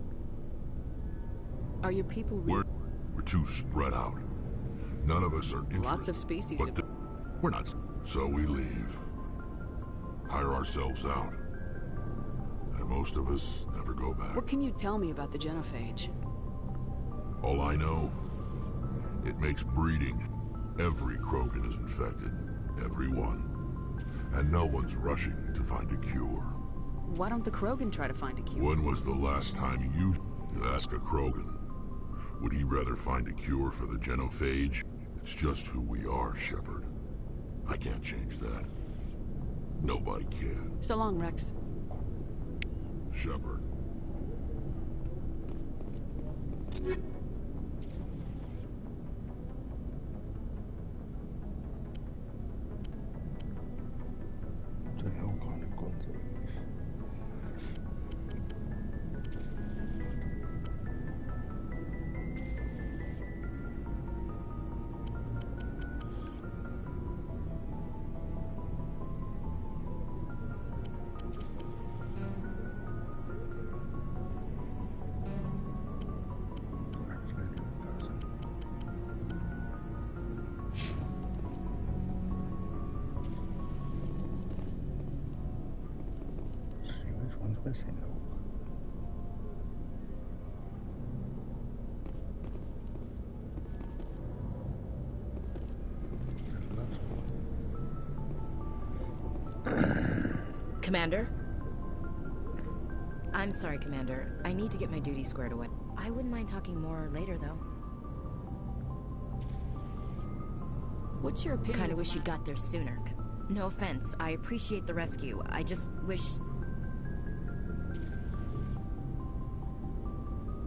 Are your people... We're too spread out. None of us are interested. Lots of species. But we're not. So we leave. Hire ourselves out. And most of us never go back. What can you tell me about the genophage? All I know, it makes breeding. Every Krogan is infected. Every one. And no one's rushing to find a cure. Why don't the Krogan try to find a cure? When was the last time you asked a Krogan? Would he rather find a cure for the genophage? It's just who we are, Shepard. I can't change that. Nobody can. So long, Rex. Shepard. What the hell kind of guns are these? Missing. Commander? I'm sorry, Commander. I need to get my duty squared away. I wouldn't mind talking more later, though. What's your opinion? Kinda wish you'd got there sooner. No offense. I appreciate the rescue. I just wish...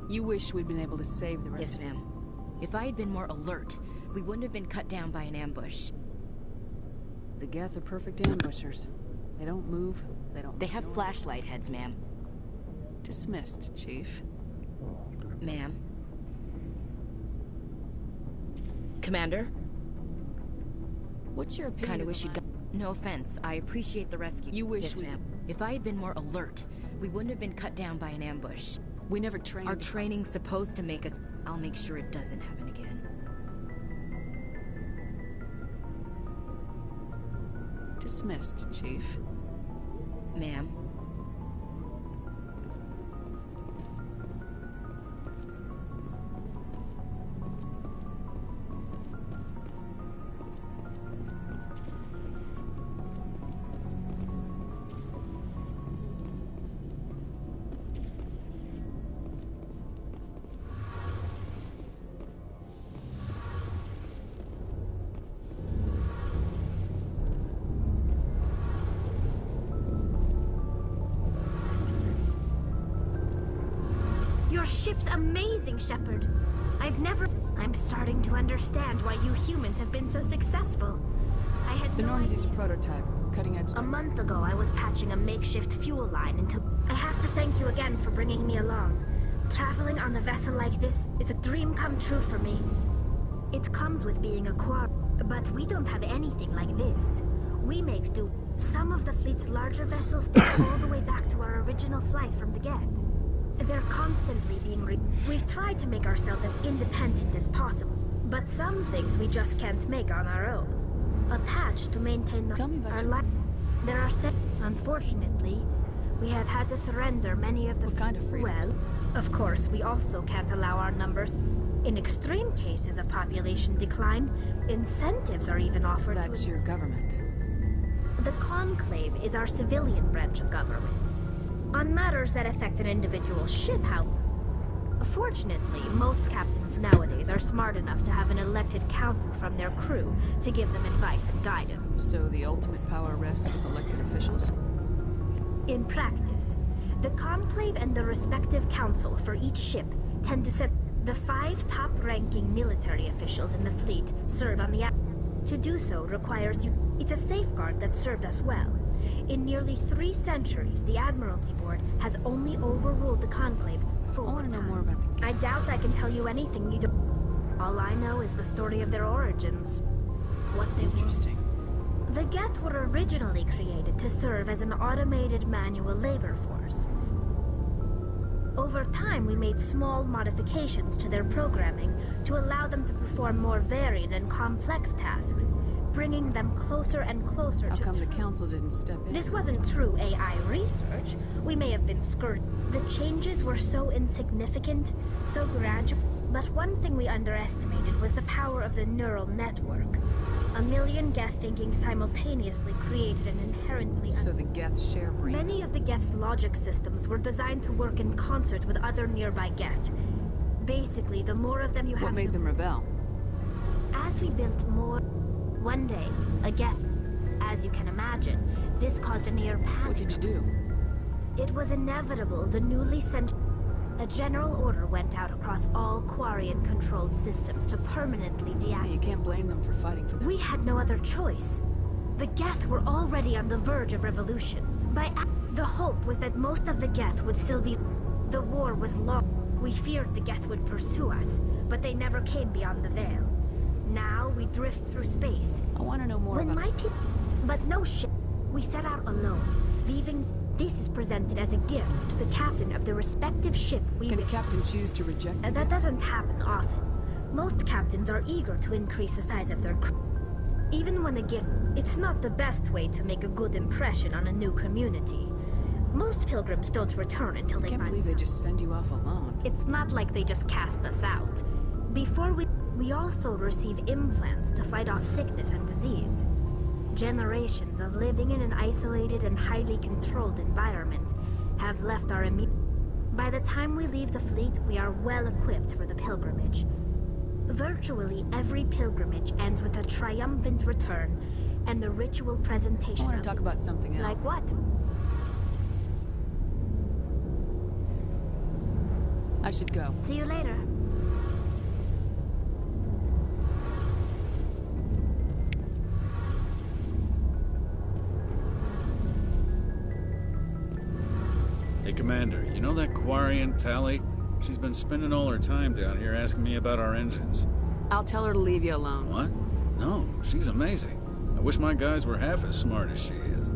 You wish we'd been able to save the rest? Yes, ma'am. If I had been more alert, we wouldn't have been cut down by an ambush. The Geth are perfect ambushers. They don't move, They have flashlight heads, ma'am. Dismissed, Chief. Ma'am. Commander? What's your opinion? Kinda wish you'd got... No offense. I appreciate the rescue. You wish Yes, ma'am. If I had been more alert, we wouldn't have been cut down by an ambush. We never trained. Our training's supposed to make us... I'll make sure it doesn't happen again. Dismissed, Chief. Ma'am. Your ship's amazing, Shepard. I'm starting to understand why you humans have been so successful. I had the Normandy's prototype, cutting edge. A month ago, I was patching a makeshift fuel line into... I have to thank you again for bringing me along. Traveling on a vessel like this is a dream come true for me. It comes with being a Quar, but we don't have anything like this. We make do. Some of the fleet's larger vessels date all the way back to our original flight from the Geth. They're constantly being We've tried to make ourselves as independent as possible, but some things we just can't make on our own. A patch to maintain Tell me about our your... life. There are Unfortunately, we have had to surrender many of the... What kind of freedoms? Well, of course, we also can't allow our numbers... In extreme cases of population decline, incentives are even offered. That's your government. The Conclave is our civilian branch of government. On matters that affect an individual ship, how... Fortunately, most captains nowadays are smart enough to have an elected council from their crew to give them advice and guidance. So the ultimate power rests with elected officials? In practice, the Conclave and the respective council for each ship tend to set the 5 top-ranking military officials in the fleet serve on the To do so requires you... It's a safeguard that served us well. In nearly 3 centuries, the Admiralty Board has only overruled the Conclave 4 times. I want to know more about the... I doubt I can tell you anything you don't... All I know is the story of their origins. What they Interesting. The Geth were originally created to serve as an automated manual labor force. Over time, we made small modifications to their programming to allow them to perform more varied and complex tasks, bringing them closer and closer to... How come the Council didn't step in? This wasn't true AI research. We may have been skirted. The changes were so insignificant, so gradual. But one thing we underestimated was the power of the neural network. A million Geth thinking simultaneously created an inherently... So the Geth share brain. Many of the Geth's logic systems were designed to work in concert with other nearby Geth. Basically, the more of them you have... What made them rebel? As we built more... One day, a Geth... As you can imagine, this caused a near panic. What did you do? It was inevitable the newly sent... A general order went out across all Quarian-controlled systems to permanently deactivate... You can't blame them for fighting for this. We had no other choice. The Geth were already on the verge of revolution. The hope was that most of the Geth would still be... The war was long. We feared the Geth would pursue us, but they never came beyond the Veil. Now we drift through space. I want to know more about... My people... But no shit. We set out alone, leaving... This is presented as a gift to the captain of the respective ship we... Can a captain choose to reject it? That doesn't happen often. Most captains are eager to increase the size of their crew. Even when a gift... It's not the best way to make a good impression on a new community. Most pilgrims don't return until they find... I can't believe they just send you off alone. It's not like they just cast us out. Before we also receive implants to fight off sickness and disease. Generations of living in an isolated and highly controlled environment have left our By the time we leave the fleet, we are well equipped for the pilgrimage. Virtually every pilgrimage ends with a triumphant return and the ritual presentation. I want to talk about something else. Like what? I should go. See you later. Hey, Commander, you know that Quarian, Tali? She's been spending all her time down here asking me about our engines. I'll tell her to leave you alone. What? No, she's amazing. I wish my guys were half as smart as she is.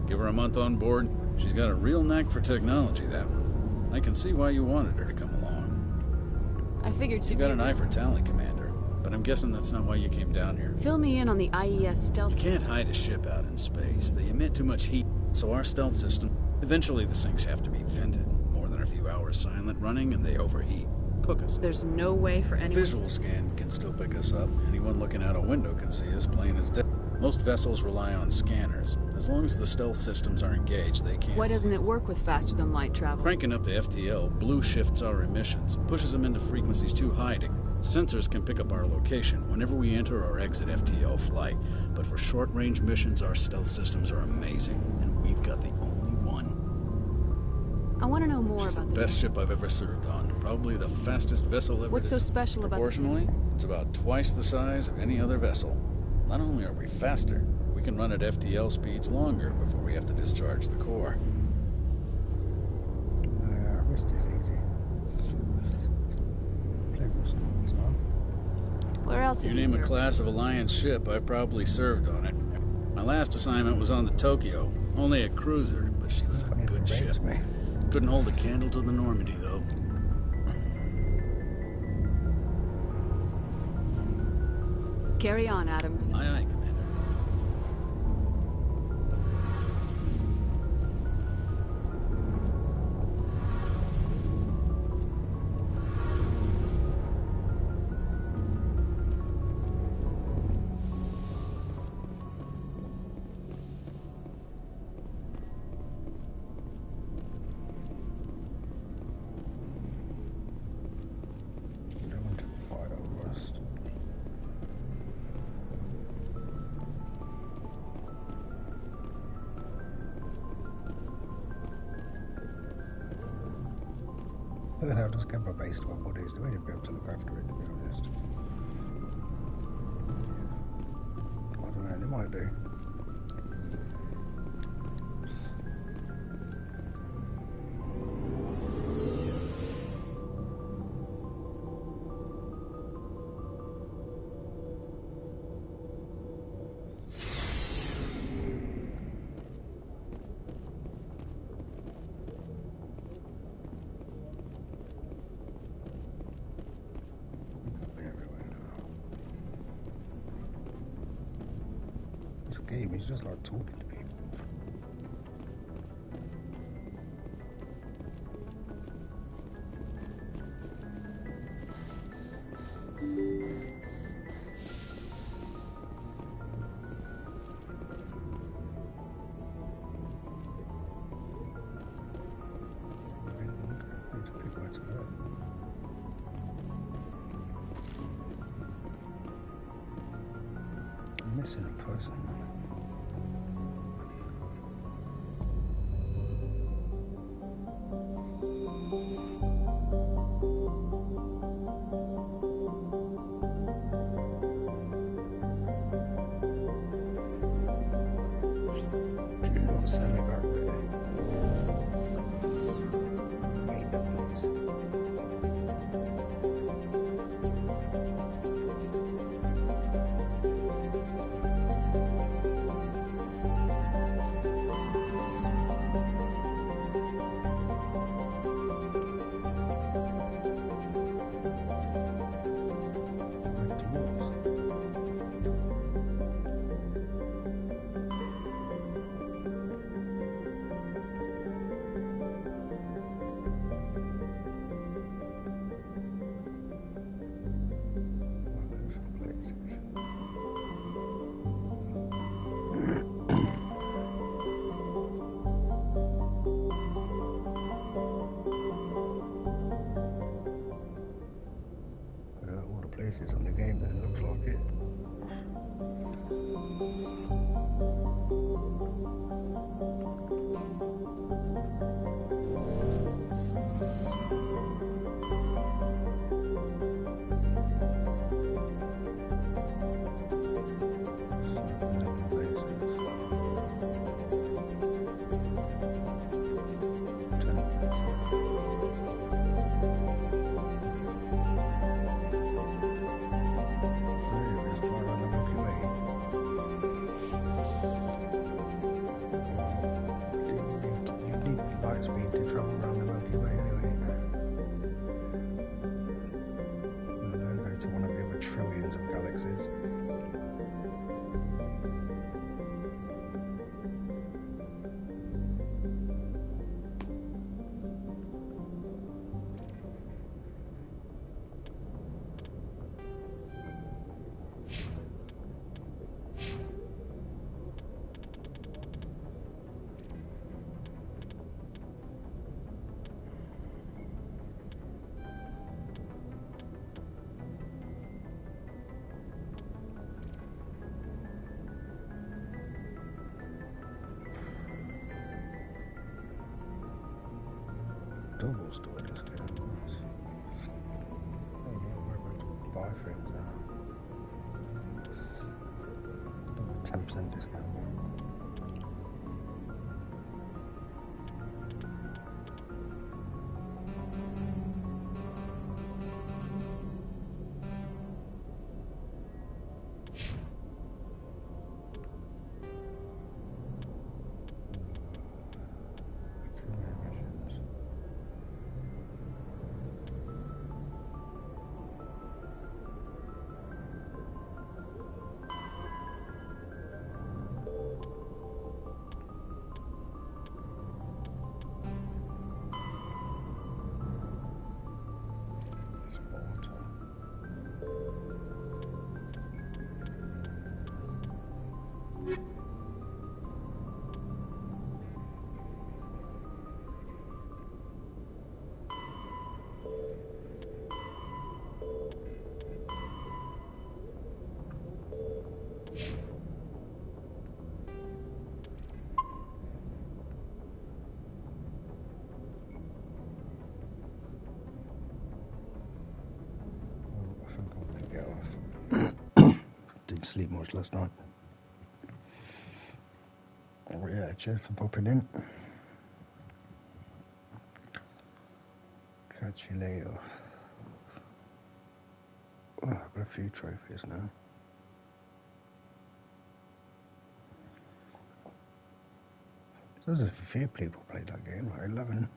Give her a month on board, she's got a real knack for technology, that one. I can see why you wanted her to come along. I figured you got an eye for Tali, Commander, but I'm guessing that's not why you came down here. Fill me in on the IES stealth system. You can't hide a ship out in space. They emit too much heat, so our stealth system... Eventually, the sinks have to be vented. More than a few hours silent running, and they overheat. Cook us. There's no way for anyone... Visual scan can still pick us up. Anyone looking out a window can see us, plain as day. Most vessels rely on scanners. As long as the stealth systems are engaged, they can't... Why doesn't it work with faster-than-light travel? Cranking up the FTL, blue shifts our emissions, pushes them into frequencies too high to... Sensors can pick up our location whenever we enter or exit FTL flight. But for short-range missions, our stealth systems are amazing, and we've got the only one. I want to know more She's about the best ship I've ever served on. Probably the fastest vessel ever. What's so special about Proportionally, it's about twice the size of any other vessel. Not only are we faster, we can run at FTL speeds longer before we have to discharge the core. Rest is easy. Where else You name a class of Alliance ship, I've probably served on it. My last assignment was on the Tokyo, only a cruiser, but she was a good ship. Couldn't hold a candle to the Normandy, though. Carry on, Adams. Aye, aye, Commander. the hell does Kemba base to our bodies? They wouldn't be able to look after it, to be honest. I don't know, they might do. Game, he's just like talking to people. Need to pick where to go. I'm missing a person. Places on the game that looks like it. Double store this game. Oh, we're about to buy things now. 10% discount. didn't sleep much last night. Oh yeah, cheers for popping in. Catch you later. Oh, I've got a few trophies now. There's a few people played that game, like 11.